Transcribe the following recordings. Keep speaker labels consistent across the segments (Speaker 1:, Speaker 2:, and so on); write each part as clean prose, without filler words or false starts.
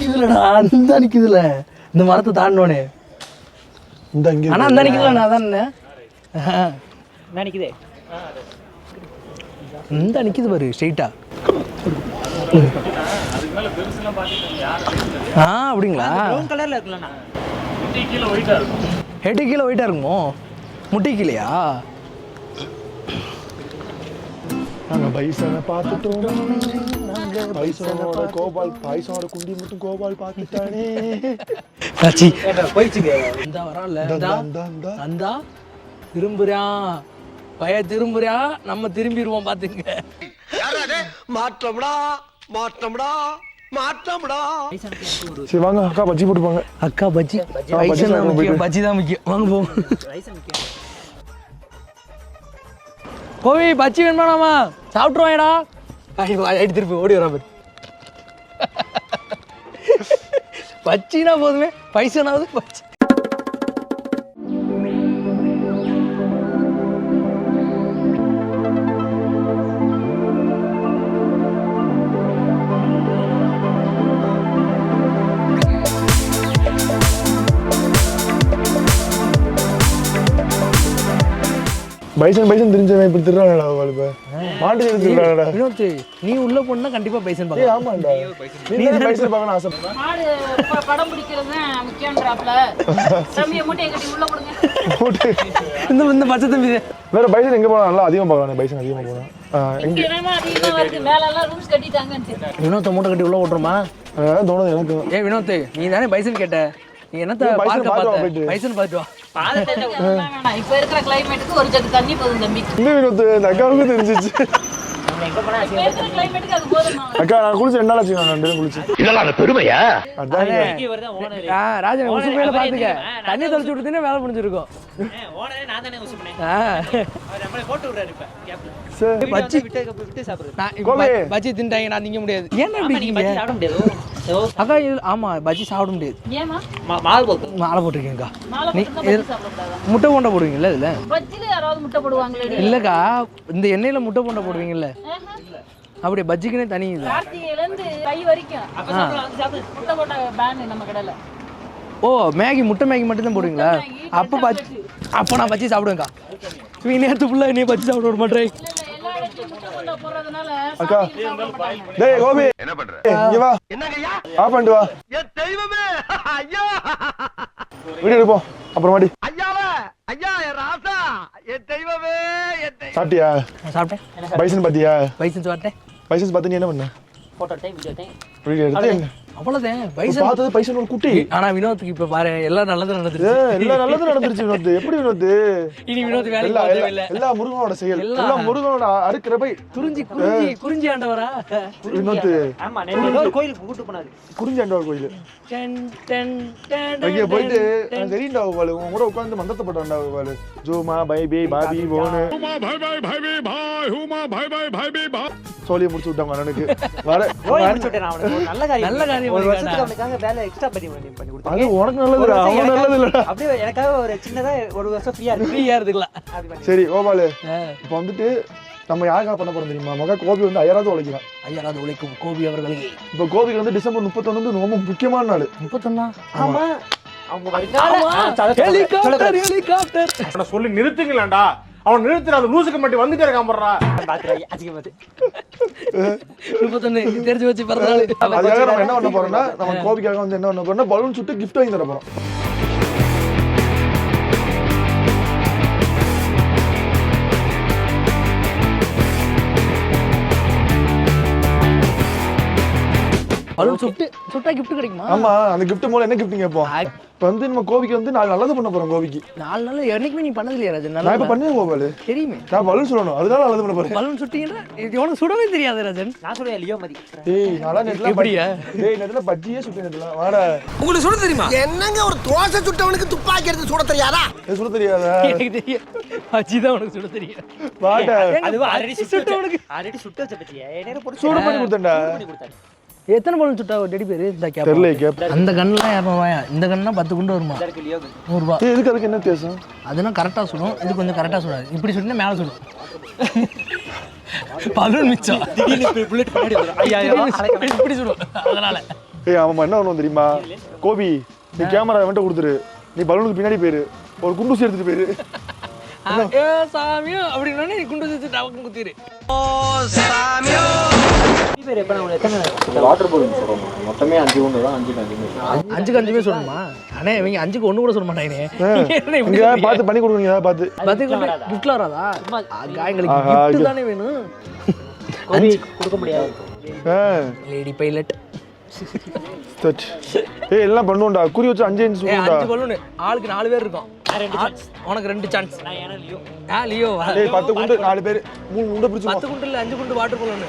Speaker 1: நிக்குதுலடா, அந்த நிக்குதுல இந்த மரத்தை தாண்டோனே.
Speaker 2: இந்த அங்கே
Speaker 1: ஆனா அந்த நிக்குதுல நான் தானே
Speaker 3: நினைக்குதே.
Speaker 1: இந்த நிக்குது பாரு ஸ்ட்ரைட்டா. அப்படிங்களா?
Speaker 3: ப்ரௌன் கலர்ல இருக்குல்லண்ணா.
Speaker 1: ஹெட்டு கீழே ஒயிட்டா இருக்குமோ? முட்டி கீழையா?
Speaker 2: நாங்க பைசனை பார்த்துட்டோம். பைசனோட கோபால், பைசனோட குண்டி மட்டும் கோபால் பார்த்துட்டானே.
Speaker 1: காச்சி
Speaker 3: போயிடுச்சுங்க.
Speaker 1: இந்த வரான்ல அந்த திரும்புறான் திரும்புறான். நம்ம திரும்பிடுவோம் பாத்துங்க.
Speaker 4: மாற்றம்டா மாற்றம்டா மாற்றம்டா.
Speaker 2: சரி வாங்க அக்கா பஜ்ஜி போட்டுப்பாங்க.
Speaker 1: அக்கா பஜ்ஜி பஜ்ஜி தான் முக்கியம். வாங்க போவோம். கோவி பஜ்ஜி வேணுமா? நாம சாப்பிட்ருவாங்கடா. ஆயிட்டு திருப்பி ஓடி வரா பாரு. பஜ்ஜினா போதுமே, பைசனாவது பஜ்ஜி.
Speaker 2: பைசன் தெரிஞ்சவன் இப்படி திருறானடா அவளுக்கு. மாட்டு திருறானடா.
Speaker 1: வினோத் நீ உள்ள போனா கண்டிப்பா பைசன்
Speaker 2: ஏய்
Speaker 1: பார்க்கலாம்.
Speaker 2: ஆமாடா. நீ என்ன பைசன் பார்க்கணும் ஆசைப்படுற?
Speaker 5: மாடு படம் பிடிக்கிறது தான் முக்கியம்ன்றாப்ல. தம்பியை மூட்டையை கட்டி உள்ள போடுங்க.
Speaker 1: இந்த பச்சை தம்பி
Speaker 2: வேற பைசன் எங்க போனா நல்லா அதிகமா பார்க்கலாம். பைசன் அதிகமா போனா
Speaker 5: இங்க என்னமா அதிகமா வருது. மேல எல்லாம் ரூம்ஸ் கட்டிட்டாங்கன்னு.
Speaker 1: வினோத்தை மூட்டை கட்டி உள்ள ஓட்டுறோமா?
Speaker 2: தோணுது எனக்கு.
Speaker 1: வினோத் நீ தானே பைசன் கேட்ட. நீ என்னத்த பார்க்க பார்த்த? பைசன் பார்த்து வா.
Speaker 5: இப்ப இருக்கிற கிளைமேட்டுக்கு ஒரு ஜக்கு தண்ணி போதும் தம்பி.
Speaker 2: இந்த வினோத் இந்த அக்காவுக்கு தெரிஞ்சிச்சு.
Speaker 5: இப்ப இருக்கிற கிளைமேட்டுக்கு அது போதும்.
Speaker 2: அக்கா நான் குளிச்சு 2 நாள் ஆச்சு. நான் 2 நாள் குளிச்சு.
Speaker 4: இதெல்லாம் பெருமையா?
Speaker 2: அதான்
Speaker 1: ராஜன் உசு மேல பாத்துக்க. தண்ணி தெளிச்சு விட்டுதே வேலை முடிஞ்சிருக்கும்.
Speaker 3: ஓனரே நான் தானே உசு பண்ணேன். அவர் நம்மளே போட்டு விடுறாரு இப்ப கேப்ல.
Speaker 1: பஜ்ஜி
Speaker 3: விட்டு சாப்பிடுறது.
Speaker 1: நான் பஜ்ஜி தின்றாங்க, நான் திங்க முடியாது. ஏன் இப்படி
Speaker 3: நீங்க பஜ்ஜி சாப்பிட முடியாது.
Speaker 1: அக்கா ஆமா பஜ்ஜி சாப்பிட முடியாது.
Speaker 5: ஏமா
Speaker 3: மால் போட்டு
Speaker 1: மாலை போட்டிருக்கேன்க்கா.
Speaker 5: மாலை
Speaker 1: நீ
Speaker 5: போட்டு சாப்பிடக்கூடாதா?
Speaker 1: முட்டை போண்டா போடுவீங்கல்ல இதுல?
Speaker 5: பஜ்ஜில யாராவது முட்டை போடுவாங்களே?
Speaker 1: இல்லக்கா இந்த எண்ணெயில முட்டை போண்டா போடுவீங்கல்ல, அப்படியே பஜ்ஜிக்குனே தனி இது.
Speaker 5: கார்த்திகையில இருந்து கை வரைக்கும் முட்டை போட்ட பேன் நம்ம கடையில.
Speaker 1: ஓ மேகி, முட்டை மேகி மட்டும் தான் போடுவீங்களா? அப்போ நான் பஜ்ஜி சாப்பிடுவேன்க்கா. நீ நேற்று ஃபுல்லாக நீ பஜ்ஜி சாப்பிட விட மாட்டேன்.
Speaker 5: எல்லா இடத்துலயும் முட்டை போண்டா போடுறதுனால
Speaker 2: அக்கா டேய் கோபி என்ன பண்ற? இங்க வா.
Speaker 4: என்னங்கய்யா?
Speaker 2: ஆஃப் பண்ணிட்டு வா.
Speaker 4: என் தெய்வமே ஐயா.
Speaker 2: வீடியோ எடுப்போம் அப்புறமாடி.
Speaker 4: ஐயாவே ஐயா என் ராசா என் தெய்வமே என் தெய்வம்.
Speaker 2: சாப்பிட்டியா?
Speaker 1: சாப்பிட்டேன்.
Speaker 2: பைசன் பாத்தியா?
Speaker 1: பைசன் சாப்பிட்டேன்.
Speaker 2: பைசன் பார்த்து நீ என்ன பண்ண?
Speaker 3: Photo time video time.
Speaker 2: Video எடுத்து
Speaker 1: அவ்வளோதான் பைசன்
Speaker 2: பார்த்தது. பைசன் ஒரு குட்டி.
Speaker 1: ஆனா வினோத்துக்கு இப்ப பாரு எல்லாம் நல்லது நடந்துருச்சு.
Speaker 2: எல்லாம் நல்லது நடந்துருச்சு வினோத். எப்படி வினோத்?
Speaker 1: இனி வினோத் வேலைக்கு போகவே இல்ல.
Speaker 2: எல்லா முருகனோட செயல். எல்லாம் முருகனோட அறுக்கிற பை.
Speaker 1: குறிஞ்சி ஆண்டவரா
Speaker 2: வினோத்?
Speaker 3: ஆமா நேத்து ஒரு கோயிலுக்கு கூட்டி போனாரு.
Speaker 2: குறிஞ்சி ஆண்டவர் கோயில்.
Speaker 1: டன் டன் டன்
Speaker 2: அங்க போயிட்டு தெரியுண்டா வாளு உன் கூட உட்கார்ந்து மந்தத்தை போட்டான்டா வாளு. ஜோமா பை பை பாபி போனு ஹூமா பை பை பை பாய் ஹூமா பை பை பை பாய் சொல்லி முடிச்சு விட்டாங்க அண்ணனுக்கு. வர
Speaker 3: கோயில் முடிச்சு விட்டேன் அவனுக்கு. ஒரு நல்ல காரியம்.
Speaker 1: நல்ல காரியம்
Speaker 3: ஒரு வருஷத்துக்கு அவனுக்காக வேலை எக்ஸ்ட்ரா பண்ணி கொடுத்தேன்.
Speaker 2: அது உனக்கு நல்லதுடா, அவன் நல்லது இல்லடா.
Speaker 3: அப்படியே எனக்காக ஒரு சின்னதா ஒரு வருஷம் ஃப்ரீயா
Speaker 1: இருந்துக்கலாம்.
Speaker 2: சரி கோபாலு இப்போ வந்துட்டு நம்ம யாருக்காக பண்ண போறோம் தெரியுமா? மகா கோபி வந்து ஐயராவது உழைக்கிறான்.
Speaker 1: ஐயராவது உழைக்கும் கோபி அவர்களுக்கு
Speaker 2: இப்போ கோபிக்கு வந்து டிசம்பர் 31 வந்து ரொம்ப முக்கியமான நாள்.
Speaker 1: 31
Speaker 3: ஆமா அவங்க
Speaker 1: ஹெலிகாப்டர்
Speaker 6: சொல்லி நிறுத்துங்களேன்டா. அவன் நிறுத்துற அந்த லூசுக்கு மட்டும் வந்துட்டே இருக்கான் போடுறா.
Speaker 1: 31 தெரிஞ்சு வச்சு பிறந்தாள்.
Speaker 2: அதுக்காக நம்ம என்ன பண்ண போறோம்னா நம்ம கோபிக்காக வந்து என்ன பண்ண போறோம்னா பலூன் சுட்டு கிஃப்ட் வாங்கி தர போறோம்.
Speaker 1: பலூன் சுட்டா கிஃப்ட் கிடைக்குமா?
Speaker 2: ஆமா அந்த கிஃப்ட் மூலம் என்ன கிஃப்ட் கேட்போம். இப்போ வந்து நம்ம கோபிக்கு வந்து நாலு நல்லது பண்ண போறோம். கோபிக்கு
Speaker 1: 4 நாள் என்னைக்குமே நீ பண்ணது இல்லையா ராஜன்?
Speaker 2: நான் இப்ப பண்ணுவேன் கோபாலு.
Speaker 1: தெரியுமே
Speaker 2: நான் பலூன் சொல்லணும், அதனால நல்லது பண்ண போறேன்.
Speaker 1: பலூன் சுட்டீங்கன்னா இது உனக்கு சுடவே தெரியாது ராஜன்.
Speaker 3: நான் சொல்றேன் லியோ மதி.
Speaker 2: டேய் நாளா நெட்ல
Speaker 1: எப்படியா?
Speaker 2: டேய் நெட்ல பஜ்ஜியே சுட்டு நெட்ல வாடா.
Speaker 4: உங்களுக்கு சுட தெரியுமா? என்னங்க ஒரு தோசை சுட்டவனுக்கு துப்பாக்கி எடுத்து சுட தெரியாதா?
Speaker 2: சுட தெரியாதா?
Speaker 1: எனக்கு தெரியும். பஜ்ஜி தான் உனக்கு சுட தெரியும்.
Speaker 2: வாடா.
Speaker 3: அது ஆல்ரெடி சுட்டு வச்ச பத்தியா? நேரா போட்டு
Speaker 2: சூடு பண்ணி கொடுத்தேன்டா.
Speaker 1: எத்தனை பலூன் சுட்டா டெடி பேரு? இந்த
Speaker 2: தெரியல கேப்.
Speaker 1: அந்த கன்லாம் 200 ரூபாயா? இந்த கன்னா 10 குண்டு வருமா? 100 ரூபாய்.
Speaker 2: ஏய் இதுக்கு அதுக்கு என்ன வித்தியாசம்?
Speaker 1: அதுனா கரெக்டா சுடும், இது கொஞ்சம் கரெக்டா சுடாது. இப்படி சுட்டினா மேல சுடும். பலூன் மிச்சம். திடீர்னு புல்லட் பின்னாடி வரும். ஐயா இப்படி சுடும். அதனால
Speaker 2: ஏய் அவன் என்ன பண்ணுவான் தெரியுமா கோபி நீ கேமரா வந்துட்டு கொடுத்துரு நீ பலூனுக்கு பின்னாடி போயிரு ஒரு குண்டூசி எடுத்துட்டு போயிரு
Speaker 1: ஏ சாமியோ அப்படின்னா நீ குண்டு வச்சு டவக்கு குத்திரு
Speaker 3: பேர் எப்ப நான் எத்தனை
Speaker 6: வாட்டர் பால் சொல்றோம் மொத்தமே 5 குண்டு தான் 5
Speaker 1: 5க்கு 5 சொல்லணுமா அண்ணே இவங்க 5க்கு 1 கூட சொல்ல மாட்டாங்க
Speaker 2: இங்க பார்த்து பண்ணி கொடுங்க பார்த்து
Speaker 1: கிஃப்ட்ல வராதா காயங்களுக்கு கிஃப்ட் தானே வேணும்
Speaker 3: கொடுக்க முடியாது
Speaker 1: லேடி பைலட்
Speaker 2: ஏய் எல்லாம் பண்ணுவோம்டா குறி வச்சு 5 இன்ச் சுடுடா
Speaker 1: 5 பலூன் ஆளுக்கு 4 பேர் இருக்கும் உனக்கு 2 சான்ஸ்
Speaker 3: நான் ஏனா லியோ
Speaker 1: லியோ
Speaker 2: டேய் 10 குண்டு 4 பேர் 3 குண்டு பிடிச்சு
Speaker 1: 10 குண்டு இல்ல 5 குண்டு வாட்டர் பலூன்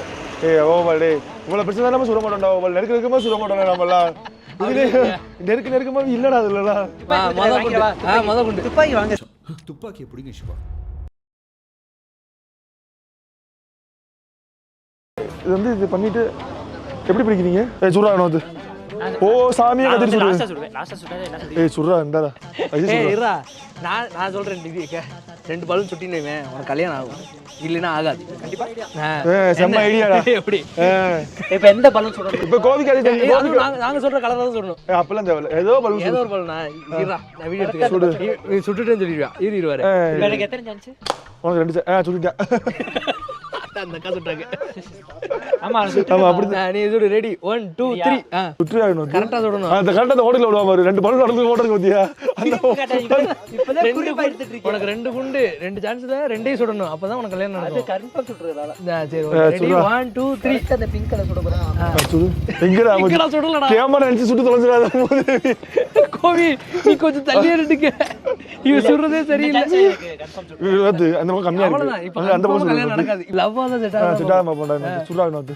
Speaker 2: ஏய் ஓவல் டேய் இவ்வளவு பிரச்சனை நம்ம சுட மாட்டோம்டா ஓவல் நெருக்கமா சுட மாட்டோம்டா நம்மலாம் இதுல நெருக்கமா இல்லடா அதுலடா
Speaker 1: மொத குண்டு
Speaker 3: துப்பாக்கி வாங்க
Speaker 7: துப்பாக்கி எப்படிங்க சிவா
Speaker 2: இது வந்து இது பண்ணிட்டு எப்படி பிடிக்கிறீங்க ஏய் சுடுறா நோது ஓ சாமியே கதிர் சுடு
Speaker 3: லாஸ்டா சுடாதே என்ன
Speaker 2: ஏய் சுடுறா இந்தாடா
Speaker 1: ஏய் இருடா நான் சொல்றேன் டிவி 2 பலூன் சுட்டினேன் உனக்கு கல்யாணம் ஆகும் இல்லனா ஆகாது கண்டிப்பா
Speaker 2: செம்ம ஐடியாடா
Speaker 1: எப்படி
Speaker 3: இப்ப எந்த பலூன் சுடணும்
Speaker 2: இப்ப கோவிக்காரி
Speaker 1: நாங்க சொல்ற கலர் தான் சொல்லணும்
Speaker 2: அப்பலாம் தேவல ஏதோ பலூன்
Speaker 1: ஏதோ ஒரு பலூனா இருடா நான் வீடியோ எடுத்து நீ சுட்டுட்டேன்னு சொல்லிடுவா இரு வர
Speaker 3: எனக்கு எத்தனை சான்ஸ்
Speaker 2: உனக்கு 2 சுட்டிட்டா
Speaker 1: அந்த அக்கா சுட்டாங்க
Speaker 3: ஆமா
Speaker 2: ஆமா அப்படி
Speaker 1: நீ சுடு ரெடி 1 2 3
Speaker 2: சுற்றியா வேணும்
Speaker 1: கரெக்டா சுடணும்
Speaker 2: அந்த கரெக்டா ஓடில விடுவா பாரு 2 பலூன் நடந்து ஓடுறது பாத்தியா
Speaker 3: இப்பதான் குறிப்பா எடுத்துட்டு இருக்கீங்க
Speaker 1: உனக்கு 2 குண்டு 2 சான்ஸ்ல 2ஐயும் சுடணும் அப்பதான் உனக்கு கல்யாணம் நடக்கும்
Speaker 3: கன்ஃபார்ம் சுடுறதால
Speaker 1: சரி ரெடி 1 2 3
Speaker 3: அந்த பிங்க் கலர் சுட போறேன்
Speaker 2: சுடு எங்கடா
Speaker 1: இங்கடா சுடலடா
Speaker 2: கேமரா நினைச்சு சுட்டு தொலைஞ்சிராத
Speaker 1: கோவி நீ கொஞ்சம் தள்ளியே இருந்துக்க இவ சுடுறதே சரியில்லை
Speaker 3: கன்ஃபார்ம் சுடு
Speaker 2: அது அந்த பக்கம் கம்மியா
Speaker 1: அவ்வளவுதான்
Speaker 2: இருக்கு
Speaker 1: இப்ப
Speaker 2: அந்த பக்கம்
Speaker 1: கல்யாணம் நடக்காது லவ் தான் செட் ஆகும்
Speaker 2: சுடாம போடா சுடா நோது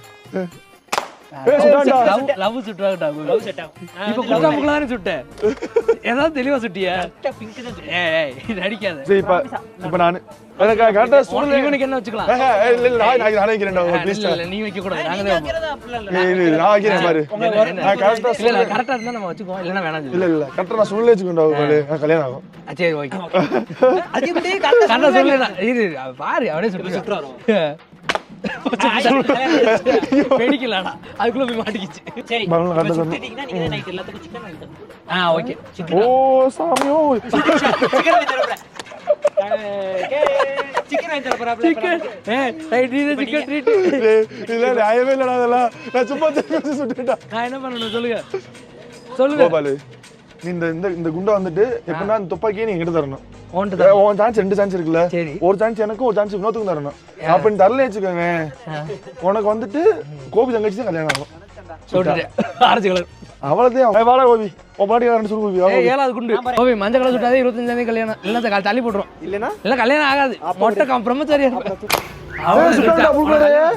Speaker 2: ஏய் சுடாடா
Speaker 1: லவ் சுட்டாடா
Speaker 3: லவ் செட் ஆகும்
Speaker 1: இப்ப குட்டா முக்கலானே சுட்ட ஏதாவது தெளிவா சுட்டியா
Speaker 3: பிங்க் தான் சுடு
Speaker 1: ஏய் நடிக்காத
Speaker 2: சரி இப்ப நான் கரெக்டா சுடல
Speaker 1: இவனுக்கு என்ன வச்சுக்கலாம்
Speaker 2: இல்ல இல்ல நான் வைக்கிறேன்டா ப்ளீஸ்
Speaker 1: இல்ல நீ வைக்க கூடாது நாங்க தான்
Speaker 3: கேக்குறது அப்படிலாம் இல்ல
Speaker 2: நான் வைக்கிறேன் பாரு நான் கரெக்டா
Speaker 1: இல்ல கரெக்டா இருந்தா நம்ம வச்சுக்குவோம் இல்லனா வேணாம்
Speaker 2: இல்ல இல்ல கரெக்டா நான் சுடல வச்சுக்கோடா நான் கல்யாணம் ஆகும்
Speaker 1: சரி ஓகே
Speaker 3: அது எப்படி கரெக்டா
Speaker 1: கரெக்டா சொல்லல இரு பாரு அவனே சுட்டுறாரு வெடிக்கலடா அதுக்குள்ள போய் மாட்டிக்கிச்சு
Speaker 3: சரி
Speaker 2: பலூன் கரெக்டா
Speaker 3: சுத்திட்டீங்கன்னா நீங்க நைட் எல்லாத்துக்கும் சிக்கன் வாங்கிட்டு
Speaker 1: ஓகே
Speaker 2: ஓ சாமியோ
Speaker 3: சிக்கன் வாங்கி தர போறேன் சிக்கன் வாங்கி தர போறேன்
Speaker 1: சிக்கன் சிக்கன் ட்ரீட்
Speaker 2: இல்ல நியாயமே இல்லடா அதெல்லாம் நான் சும்மா தெரிஞ்சு சுட்டுட்டா
Speaker 1: நான் என்ன பண்ணணும் சொல்லுங்க
Speaker 2: கோபாலு நீ இந்த குண்டை வந்துட்டு எப்படின்னா அந்த துப்பாக்கியை நீ எங்கிட்ட தரணும்
Speaker 1: ஓன்ட்டு
Speaker 2: உன் சான்ஸ் 2 சான்ஸ் இருக்குல்ல
Speaker 1: சரி.
Speaker 2: ஒரு சான்ஸ் எனக்கும் ஒரு சான்ஸ் இன்னொருத்துக்கும் தரணும் அப்ப நீ தரல வச்சுக்கோங்க உனக்கு வந்துட்டு கோபி தங்கச்சி தான் கல்யாணம் ஆகும்
Speaker 1: சொல்லிட்டேன் ஆரஞ்சு கலர்
Speaker 2: அவ்வளோதான் வாடா கோபி உன் பாட்டி 2 சுடு கோபி
Speaker 1: ஏழாவது குண்டு கோபி மஞ்சள் கலர் சுட்டாதே 25 கல்யாணம் இல்ல தள்ளி போட்டுரும்
Speaker 2: இல்லனா
Speaker 1: இல்ல கல்யாணம் ஆகாது மொட்டை பிரம்மச்சாரியா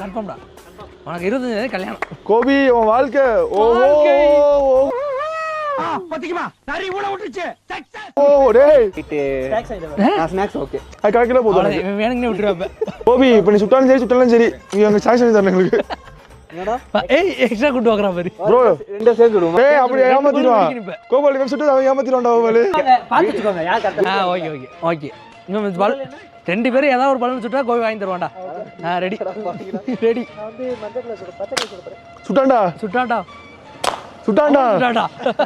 Speaker 1: கன்ஃபார்ம்டா உனக்கு 25 கல்யாணம்
Speaker 2: கோபி உன் வாழ்க்கை
Speaker 4: பாத்தீங்களா சரி ஊட விட்டுச்சு
Speaker 2: ஓ டேய்
Speaker 3: ஸ்நாக்ஸ் வாங்கி தர
Speaker 4: நான் ஸ்நாக்ஸ் ஓகே
Speaker 2: அது கரெக்டா போதும்
Speaker 1: வேணுங்கன்னு விட்டுருவேன்
Speaker 2: கோபி இப்போ நீ சுட்டாலும் சரி நீ அங்க சான்ஸ் பண்ணி தரணும் எங்களுக்கு
Speaker 1: ஏய் எக்ஸ்ட்ரா குண்டு வாங்குறா பாரு
Speaker 2: ப்ரோ
Speaker 4: ரெண்டே சேர்ந்து விடுவோம்
Speaker 2: ஏய் அப்படி ஏமாத்திடுவான் கோபாலி சுட்டு அவன் ஏமாத்திடுவான்டா கோபாலு
Speaker 3: பாத்துச்சுக்கோங்க யார் கரெக்டா
Speaker 1: ஓகே இன்னும் பால் 2 பேரும் ஏதாவது ஒரு பலன் சுட்டா கோவி வாங்கி தருவான்டா ரெடி
Speaker 3: மஞ்சள் கலர் சுட பச்சை கலர் சுட போறேன்
Speaker 1: சுட்டான்டா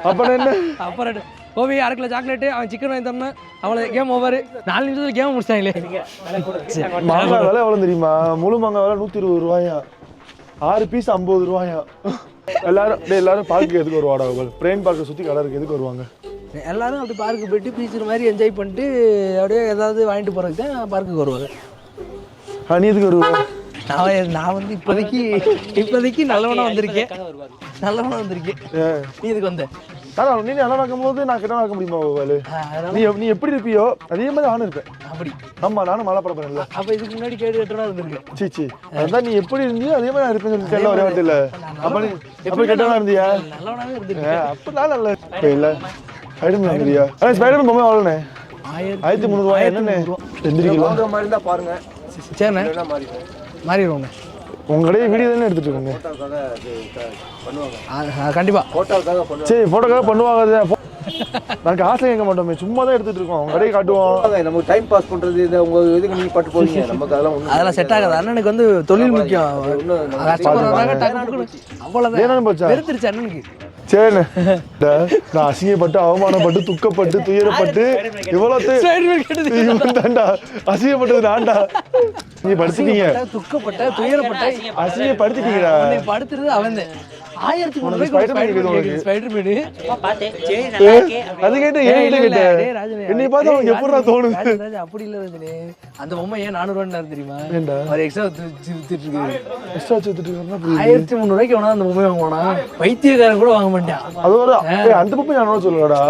Speaker 2: அப்ப என்ன
Speaker 1: அப்புறம் கோவி 1/2 கிலோ சாக்லேட் அவன் சிக்கன் வாங்கி தரணும் அவ்வளோ கேம் ஓவர் 4 நிமிஷத்துல கேம் முடிச்சாங்களே
Speaker 2: மாங்காய் விலை எவ்வளவு தெரியுமா முழு மாங்காய் விலை 120 ரூபாயா 6 பீஸ் 50 ரூபாயா எல்லாரும் பார்க்கு எதுக்கு வருவாடா ட்ரெயின் பார்க்க சுத்தி கடை இருக்கு எதுக்கு வருவாங்க
Speaker 1: எல்லாரும் அப்படி பார்க்கு போயிட்டு பீச்சர் மாதிரி என்ஜாய் பண்ணிட்டு அப்படியே ஏதாவது வாங்கிட்டு போறதுக்கு தான் பார்க்குக்கு வருவாங்க
Speaker 2: நீ எதுக்கு வருவ
Speaker 1: நான் வந்து இப்போதைக்கு நல்லவனா வந்திருக்கேன் நீ இதுக்கு வந்த
Speaker 2: நீ நல்லா நடக்கும்போது நான் கிட்ட நடக்க முடியுமா கோபாலு நீ எப்படி இருப்பியோ அதே மாதிரி நானும் இருப்பேன்
Speaker 1: அப்படி
Speaker 2: ஆமா நானும் மழை படப்பேன்ல
Speaker 1: அப்ப இதுக்கு முன்னாடி கேடு கட்டணா இருந்திருக்கேன்
Speaker 2: சீச்சி அதான் நீ எப்படி இருந்தியோ அதே மாதிரி நான் இருப்பேன்னு சொல்லி ஒரே வார்த்தை இல்ல அப்ப நீ எப்படி கெட்டவனா இருந்தியா
Speaker 1: நல்லவனாவே இருந்திருக்கேன்
Speaker 2: அப்பதான் நல்ல இல்ல ஸ்பைடர்மேன் இருந்தியா ஸ்பைடர்மேன் பொம்மை எவ்வளோண்ணே 1300 ரூபாய் என்னண்ணே எந்திரிக்கலாம்
Speaker 4: மாதிரி இருந்தா பாருங்க
Speaker 1: சரிண்ணே மாறிடுவோங்க
Speaker 2: உங்க கடையை வீடியோ தானே எடுத்துட்டு இருக்கோங்க
Speaker 1: கண்டிப்பா
Speaker 2: சரி போட்டோக்காக பண்ணுவாங்க நாங்கள் ஆசை கேட்க மாட்டோமே சும்மா தான் எடுத்துட்டு இருக்கோம் உங்க கடையை காட்டுவோம்
Speaker 4: நமக்கு டைம் பாஸ் பண்றது இந்த உங்க இதுக்கு நீங்க பட்டு போறீங்க நமக்கு
Speaker 1: அதெல்லாம் செட் ஆகாது அண்ணனுக்கு வந்து தொழில் முக்கியம் அவ்வளவுதான்
Speaker 2: போச்சா
Speaker 1: வெறுத்துருச்சு அண்ணனுக்கு
Speaker 2: சரிண்ணே நான் அசிங்கப்பட்டு அவமானப்பட்டு துக்கப்பட்டு துயரப்பட்டு இவ்வளவு தாண்டா அசிங்கப்பட்டது நான்டா நீங்க படுத்துட்டீங்க
Speaker 1: துக்கப்பட்ட துயரப்பட்ட
Speaker 2: அசிங்கப்படுத்திட்டீங்கடா
Speaker 1: படுத்துறது அவன் 1300 ஸ்பைடர்மேனு
Speaker 3: பார்த்தேன் சரி நல்லா இருக்கே
Speaker 2: அது கேட்டு ஏன் கேட்டேன் என்னை பார்த்தா அவனுக்கு எப்படா தோணுது
Speaker 1: அப்படி இல்ல ரஜினி அந்த பொம்மை ஏன் 400 ரூபாய் தெரியுமா
Speaker 2: ஏன்டா
Speaker 1: ஒரு எக்ஸ்ட்ரா வித்துட்டு இருக்கு
Speaker 2: எக்ஸ்ட்ரா வச்சுட்டு இருக்காருன்னா
Speaker 1: 1300 ரூபாய்க்கு வேணா அந்த பொம்மை வாங்குவானா பைத்தியக்காரன் கூட வாங்க மாட்டான்
Speaker 2: அதோட அந்த பக்கம் நான் சொல்லலடா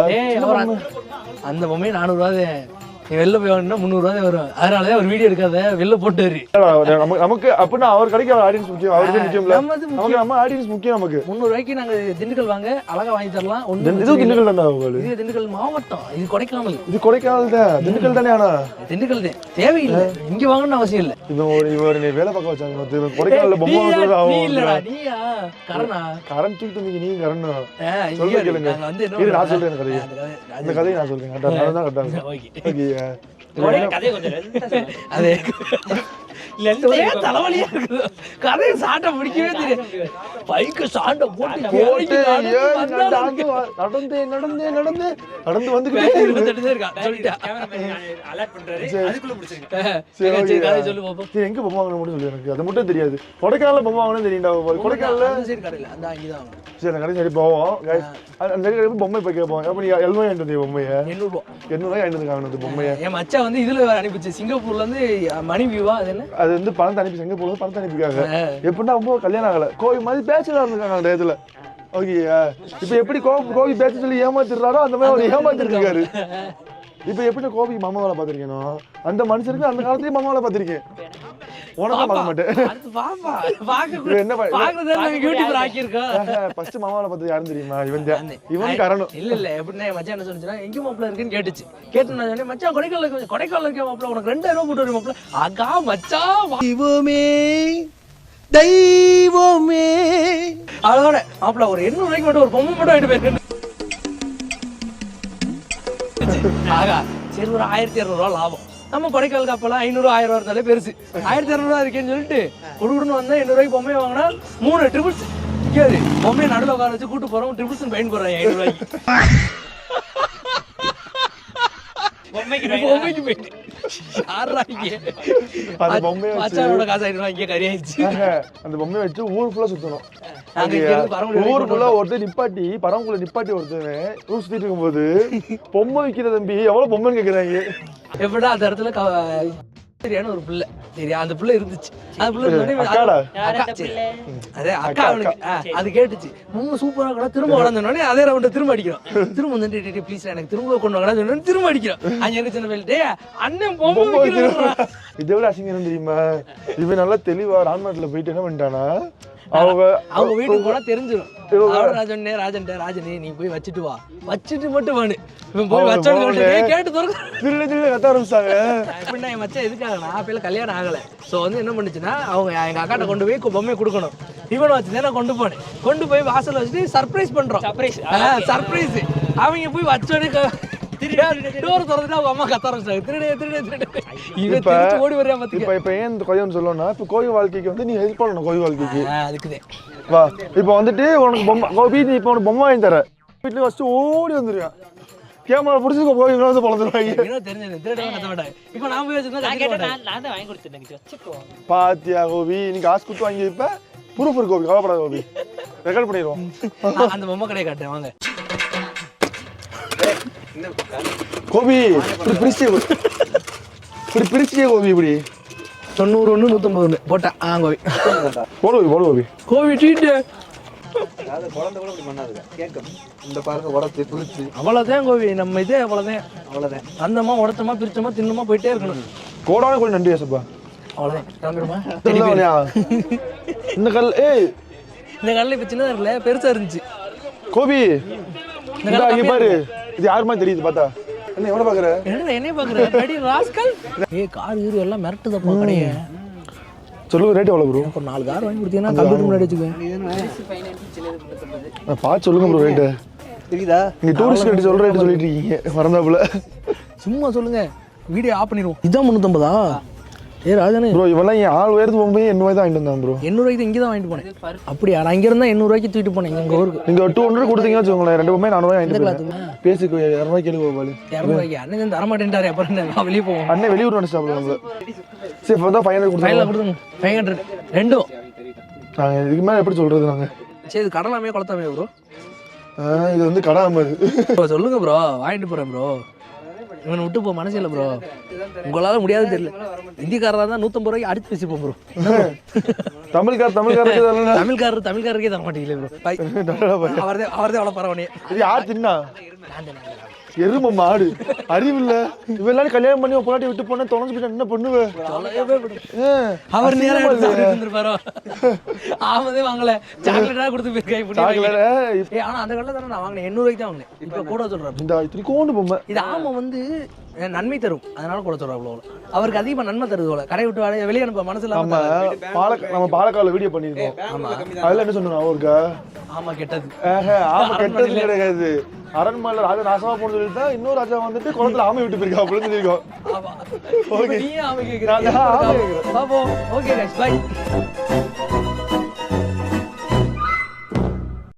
Speaker 1: அந்த பொம்மை 400 ரூபாய் நீ வெளில போய் வாங்கினா 300 ரூபாய் வரும் அதனாலதான் ஒரு வீடியோ எடுக்காத வெளில போட்டாரு
Speaker 2: நமக்கு அப்படின்னா அவர் கடைக்கு ஆடியன்ஸ் முக்கியம் அவருக்கு முக்கியம்ல நமக்கு நம்ம ஆடியன்ஸ் முக்கியம் நமக்கு
Speaker 1: 300 ரூபாய்க்கு நாங்க திண்டுக்கல் வாங்க அழகா வாங்கி தரலாம்
Speaker 2: இது திண்டுக்கல் தானே
Speaker 1: இது திண்டுக்கல் மாவட்டம் இது கொடைக்கானல்
Speaker 2: இது கொடைக்கானல் தான் திண்டுக்கல் தானே ஆனா
Speaker 1: திண்டுக்கல் தான் தேவையில்லை இங்க வாங்கணும்னு அவசியம் இல்ல
Speaker 2: இவர் நீ வேலை பார்க்க வச்சாங்க கொடைக்கானல்ல பொம்மை வாங்குறது ஆகும்
Speaker 1: நீயா கரணா
Speaker 2: கரண் தூக்கிட்டு வந்தீங்க நீங்க கரண்
Speaker 1: இங்க கேளுங்க வந்து என்ன
Speaker 2: நான் சொல்றேன் கதையை அந்த கதையை நான் சொல்றேன் நான் தான் கட்டாங்க ஓகே
Speaker 3: கதை கொஞ்சம்
Speaker 1: அதே தலைவலியா இருக்குது கதையை சாட்டை பிடிக்கவே தெரியும் பைக்கு சாண்டை போட்டு
Speaker 2: நடந்து வந்துகிட்டே
Speaker 1: சொல்லு பாப்போம்
Speaker 2: எங்க பொம்மை வாங்கணும் மட்டும் சொல்லு எனக்கு அது மட்டும் தெரியாது கொடைக்கானல பொம்மை வாங்கணும் தெரியும்டா கொடைக்கானல சரி கடை சரி போவோம் அந்த பொம்மை போய் கேட்போம் அப்ப நீ 700 வாங்கிட்டு பொம்மையை 800 வாங்கிட்டு பொம்மையை
Speaker 1: என் மச்சான் வந்து இதுல அனுப்பிச்சு சிங்கப்பூர்ல இருந்து மணி வியூவா அது என்ன
Speaker 2: அது வந்து பணத்தை அனுப்பி சிங்கப்பூர்ல பணத்தை அனுப்பிக்காங்க எப்படின்னா ரொம்ப கல்யாணம் ஆகல கோவில் மாதிரி பேச்சுலர் இருக்காங்க அந்த இடத்துல ஓகே இப்ப எப்படி கோவி பேச்சு சொல்லி ஏமாத்திடுறாரோ அந்த மாதிரி அவர் ஏமாத்திருக்காரு இப்ப எப்படி கோபி மாமாவால பாத்திருக்கேனோ அந்த மனுஷனுக்கு அந்த காலத்துலயே மாமாவால பாத்திருக்கேன் உனக்கு பார்க்க மாட்டேன் என்ன
Speaker 1: யூடியூபர் ஆக்கியிருக்கோம்
Speaker 2: ஃபர்ஸ்ட் மாமாவால பார்த்தது யாரும் தெரியுமா இவன் கரணம்
Speaker 1: இல்ல எப்படின்னா மச்சான் என்ன சொன்னா எங்க மாப்பிள்ள இருக்குன்னு கேட்டுச்சு கேட்டு நான் சொன்னேன் மச்சான் கொடைக்கானல் இருக்க மாப்பிள்ள உனக்கு 2000 ரூபாய் போட்டு வரும் மாப்பிள்ள அக்கா மச்சான் தெய்வமே அதோட மாப்பிள்ள ஒரு 800 ரூபாய்க்கு மட்டும் ஒரு பொம்மை மட்டும் வாங்கிட்டு போயிருக்கேன் ஆகா சரி ஒரு 1200 ரூபாய் லாபம் நம்ம கொடைக்கானலுக்கு அப்பெல்லாம் 500 1000 ரூபா இருந்தாலே பெருசு 1200 ரூபா இருக்கேன்னு சொல்லிட்டு குடுக்குன்னு வந்தா 800 ரூபாய்க்கு பொம்மையை வாங்கினா 3 ட்ரிபிள்ஸ் கேரு பொம்மையை நடுவில் உட்கார வச்சு கூட்டு போறோம் ட்ரிபிள்ஸ் பயன் போடுறாங்க 500 ரூபாய்க்கு பொம்மைக்கு போயிட்டு
Speaker 2: அந்த பொம்மையை
Speaker 1: மச்சானோட காசு 500 ரூபாய்க்கு கறி ஆயிடுச்சு
Speaker 2: அந்த பொம்மையை வச்சு ஊர் ஃபுல்லா சுத்தணும்
Speaker 1: ஊருக்குள்ள
Speaker 2: ஒருத்தர் நிப்பாட்டி பரவக்குள்ள நிப்பாட்டி ஒருத்தர் ஊர் சுத்திட்டு இருக்கும்போது பொம்மை விக்கிற தம்பி எவ்வளவு பொம்மைன்னு கேக்குறாங்க
Speaker 1: எப்படா அந்த இடத்துல சரியான ஒரு பிள்ளை சரியா அந்த பிள்ளை இருந்துச்சு அந்த பிள்ளை அதே அக்கா அவனுக்கு அது கேட்டுச்சு ரொம்ப சூப்பரா கூட திரும்ப வளர்ந்தோடனே அதே ரவுண்ட திரும்ப அடிக்கிறோம் திரும்ப வந்து ப்ளீஸ் எனக்கு திரும்ப கொண்டு வாங்க திரும்ப அடிக்கிறோம் அங்க இருக்க சின்ன பிள்ளை அண்ணன் பொம்மை
Speaker 2: இதை விட அசிங்கம் தெரியுமா இவன் நல்லா தெளிவா ராம்நாட்டுல போயிட்டு என்ன பண்ணிட்டானா அவங்க
Speaker 1: வீட்டுக்கு போனா தெரிஞ்சிடும் ராஜனே நீ போய் வச்சுட்டு வா வச்சுட்டு மட்டும் வானு இவன் போய் வச்சோன்னு கேட்டு
Speaker 2: திருட கத்த ஆரம்பிச்சாங்க
Speaker 1: எப்படின்னா என் மச்சான் எதுக்காக நான் பேர்ல கல்யாணம் ஆகல சோ வந்து என்ன பண்ணுச்சுன்னா அவங்க எங்க அக்காட்ட கொண்டு போய் பொம்மையை கொடுக்கணும் இவனை வச்சுதான் நான் கொண்டு போய் வாசல் வச்சுட்டு சர்ப்ரைஸ் பண்றோம் சர்ப்ரைஸ் அவங்க போய் வச்சோடனே டோர் திறந்துட்டு அவங்க அம்மா கத்த ஆரம்பிச்சாங்க திருட ஓடி வரையா பாத்தீங்க
Speaker 2: இப்ப ஏன் இந்த கொய்யன்னு சொல்லணும்னா இப்ப கோயில் வாழ்க்கைக்கு வந்து நீ ஹெல்ப் பண்ணணும் கோயில் வாழ்க்கைக்கு
Speaker 1: அதுக்குதான்
Speaker 2: வா இப்ப வந்துட்டு உனக்கு பொம்மை கோபி நீ இப்ப உனக்கு பொம்மை வாங்கி தர வீட்டுல ஃபர்ஸ்ட் ஓடி வந்துருவேன் கேமரா பிடிச்சி கோயில் வந்து பழந்துருவாங்க
Speaker 1: இப்ப நான் போய்
Speaker 3: நான் வாங்கி கொடுத்துட்டேன்
Speaker 2: பாத்தியா கோபி நீ காசு கொடுத்து வாங்கி இப்ப ப்ரூஃப் இருக்கு கோபி கவலைப்படாத கோபி ரெக்கார்ட் பண்ணிடுவோம்
Speaker 1: அந்த பொம்மை கடையை காட்டுறேன் வாங்க
Speaker 2: கோபி இப்படி பிரிச்சியே கோபி இப்படி
Speaker 1: 91 150 போட்டேன் கோபி
Speaker 2: போடு கோபி
Speaker 1: கோபி ட்ரீட் அவ்வளவுதான் கோபி நம்ம இதே அவ்வளவுதான் அந்தமா உடச்சமா பிரிச்சமா தின்னமா போயிட்டே இருக்கணும்
Speaker 2: கோடான கொஞ்சம் நன்றி ஏசப்பா
Speaker 1: அவ்வளவுதான்
Speaker 2: இந்த கல்
Speaker 1: இப்ப சின்னதா இருக்குல்ல பெருசா இருந்துச்சு
Speaker 2: கோபி இங்க பாரு இது யாருமா தெரியுது பார்த்தா என்ன எவ்வளவு பாக்குற
Speaker 1: என்ன பாக்குற அடி ராஸ்கல் கார் ஹீரோ எல்லாம் மிரட்டுதப்பா கடைய
Speaker 2: சொல்லுங்க ரேட் எவ்வளவு ப்ரோ
Speaker 1: ஒரு 4 கார் வாங்கி கொடுத்தீங்கன்னா கம்ப்யூட்டர் முன்னாடி வச்சுக்குவேன்
Speaker 2: பார்த்து சொல்லுங்க ப்ரோ ரேட்
Speaker 1: தெரியுதா
Speaker 2: நீங்க டூரிஸ்ட் ரேட் சொல்ற ரேட் சொல்லிட்டு இருக்கீங்க மறந்தாப்புல
Speaker 1: சும்மா சொல்லுங்க வீடியோ ஆஃப் பண்ணிடுவோம் இதான் 350 ஏ ராஜானே
Speaker 2: ப்ரோ இவெல்லாம் என் ஆள் உயரத்து போகும்போது 800 தான் வாங்கிட்டு வந்தான் ப்ரோ.
Speaker 1: 800 இங்கே தான் வாங்கிட்டு போனேன். அப்படியா? நான் இங்கே இருந்தால் 800 தூக்கிட்டு போனேன் எங்கள் ஊருக்கு.
Speaker 2: நீங்கள் 200 கொடுத்தீங்கன்னு வச்சுக்கோங்களேன், 2 பொம்மை 400 வாங்கிட்டு
Speaker 1: கிளாத்துமா
Speaker 2: போயிருக்கேன். பேசிக்கு 200 கேள்வி போவாள்.
Speaker 1: 200 அண்ணன் தரமாட்டேன்ட்டாரு. அப்புறம் நான் வெளியே போவோம்.
Speaker 2: அண்ணன் வெளியூர் நினச்சிட்டாப்ல நம்மள. சரி இப்போ தான் 500 கொடுத்தாங்க.
Speaker 1: கொடுத்துங்க 500 ரெண்டும்.
Speaker 2: நாங்கள் இதுக்கு மேலே எப்படி சொல்கிறது நாங்கள்?
Speaker 1: சரி இது கடலாமே குளத்தாமே ப்ரோ?
Speaker 2: இது வந்து கடை மாதிரி.
Speaker 1: ப்ரோ சொல்லுங்க ப்ரோ, வாங்கிட்டு போகிறேன் ப்ரோ. இவனை விட்டு போ மனசு இல்லை ப்ரோ. உங்களால் முடியாது தெரியல. ஹிந்திக்காரராக தான் 150 ரூபாய்க்கு அடிச்சு பேசிப்போம் ப்ரோ. தமிழ்காரருக்கே தர மாட்டேங்கல ப்ரோ. அவரதே அவ்வளோ பரவானே.
Speaker 2: இது யார் தின்னா? எரும மாடு அறிவில்ல. இவ எல்லாரும் கல்யாணம் பண்ணி பொண்டாட்டி விட்டு போனா தொலைஞ்சு போயிட்டா என்ன பண்ணுவேன்?
Speaker 1: அவர் நேரம் இருந்திருப்பாரோ. ஆமதே வாங்கல, சாக்லேட்டா கொடுத்து போயிருக்காங்க. ஆனா அந்த கடையில் தானே நான் வாங்கினேன், 800 தான் வாங்கினேன். இப்போ கூட சொல்றேன்.
Speaker 2: இந்த திருக்கோண்டு பொம்மை
Speaker 1: இது ஆமா வந்து நன்மை தரும், அதனால கூட சொல்றேன். அவ்வளோ அவருக்கு அதிகமாக நன்மை தருது போல. கடை விட்டு வெளியே அனுப்ப மனசுல.
Speaker 2: நம்ம பாலக்கால வீடியோ பண்ணிருக்கோம். அதுல என்ன சொன்னா அவருக்கு?
Speaker 1: ஆமா கெட்டது.
Speaker 2: ஆமா கெட்டது கிடையாது. அரண்மனையில ராஜா நாசமா போன சொல்லிட்டு தான் இன்னொரு ராஜா வந்துட்டு குளத்துல ஆமை விட்டு போயிருக்கா அப்படின்னு சொல்லியிருக்கோம்.
Speaker 1: ஓகே நீ ஆமை கேக்குறீங்க. Okay guys by.